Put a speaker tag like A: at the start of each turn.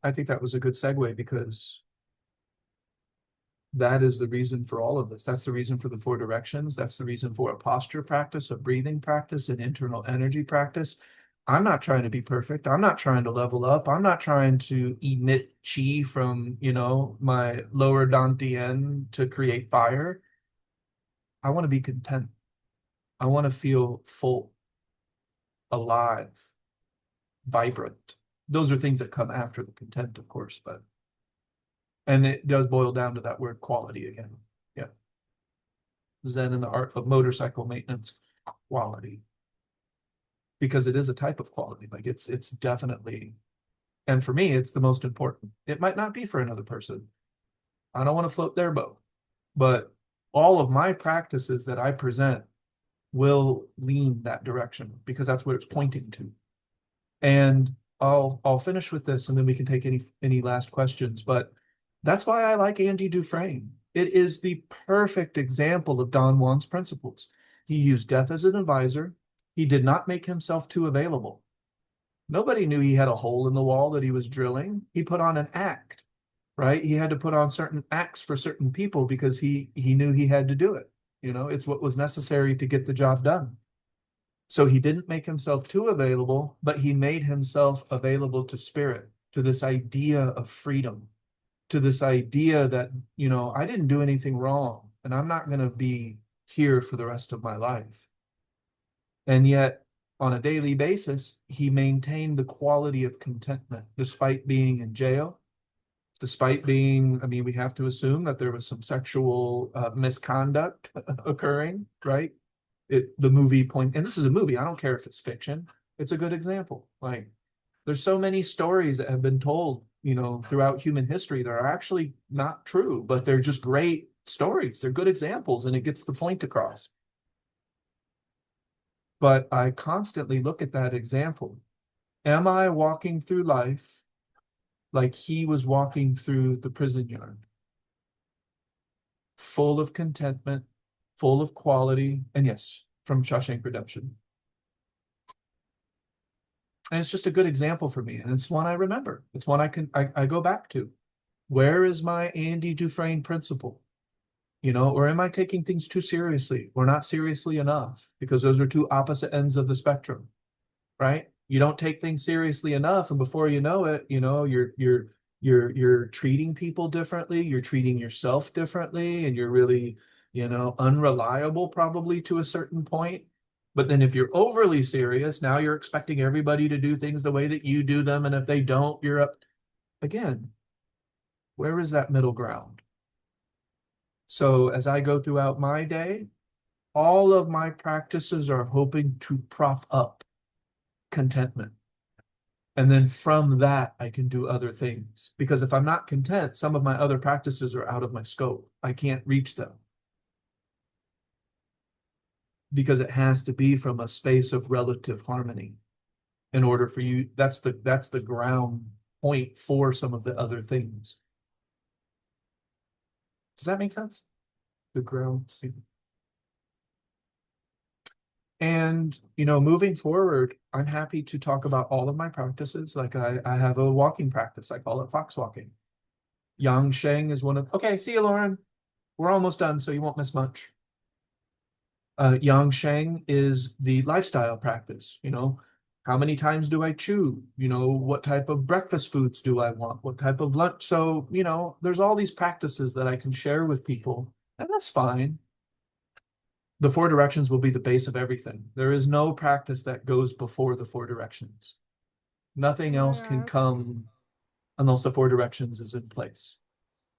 A: I think that was a good segue because that is the reason for all of this. That's the reason for the four directions. That's the reason for a posture practice, a breathing practice, an internal energy practice. I'm not trying to be perfect. I'm not trying to level up. I'm not trying to emit chi from, my lower dantian to create fire. I want to be content. I want to feel full, alive, vibrant. Those are things that come after the content, of course, but and it does boil down to that word quality again. Yeah. Zen and the art of motorcycle maintenance, quality. Because it is a type of quality. Like it's definitely, and for me, it's the most important. It might not be for another person. I don't want to float their boat, but all of my practices that I present will lean that direction because that's what it's pointing to. And I'll finish with this and then we can take any last questions. But that's why I like Andy Dufresne. It is the perfect example of Don Juan's principles. He used death as an advisor. He did not make himself too available. Nobody knew he had a hole in the wall that he was drilling. He put on an act, right? He had to put on certain acts for certain people because he knew he had to do it. It's what was necessary to get the job done. So he didn't make himself too available, but he made himself available to spirit, to this idea of freedom, to this idea that, I didn't do anything wrong and I'm not going to be here for the rest of my life. And yet, on a daily basis, he maintained the quality of contentment despite being in jail, despite being, I mean, we have to assume that there was some sexual misconduct occurring, right? The movie point, and this is a movie, I don't care if it's fiction, it's a good example. Like, there's so many stories that have been told, throughout human history that are actually not true, but they're just great stories. They're good examples, and it gets the point across. But I constantly look at that example. Am I walking through life like he was walking through the prison yard? Full of contentment, full of quality, and yes, from Shawshank Redemption. And it's just a good example for me. And it's one I remember. It's one I go back to. Where is my Andy Dufresne principle? Or am I taking things too seriously or not seriously enough? Because those are two opposite ends of the spectrum, right? You don't take things seriously enough, and before you know it, you're treating people differently, you're treating yourself differently, and you're really, unreliable probably to a certain point. But then if you're overly serious, now you're expecting everybody to do things the way that you do them, and if they don't, you're up again. Where is that middle ground? So as I go throughout my day, all of my practices are hoping to prop up contentment. And then from that, I can do other things. Because if I'm not content, some of my other practices are out of my scope. I can't reach them. Because it has to be from a space of relative harmony in order for you. That's the ground point for some of the other things. Does that make sense? The ground. And, moving forward, I'm happy to talk about all of my practices. Like I have a walking practice. I call it fox walking. Yang Sheng is one of, okay, see you, Lauren. We're almost done, so you won't miss much. Yang Sheng is the lifestyle practice. How many times do I chew? What type of breakfast foods do I want? What type of lunch? So, there's all these practices that I can share with people, and that's fine. The four directions will be the base of everything. There is no practice that goes before the four directions. Nothing else can
B: Yes.
A: come unless the four directions is in place.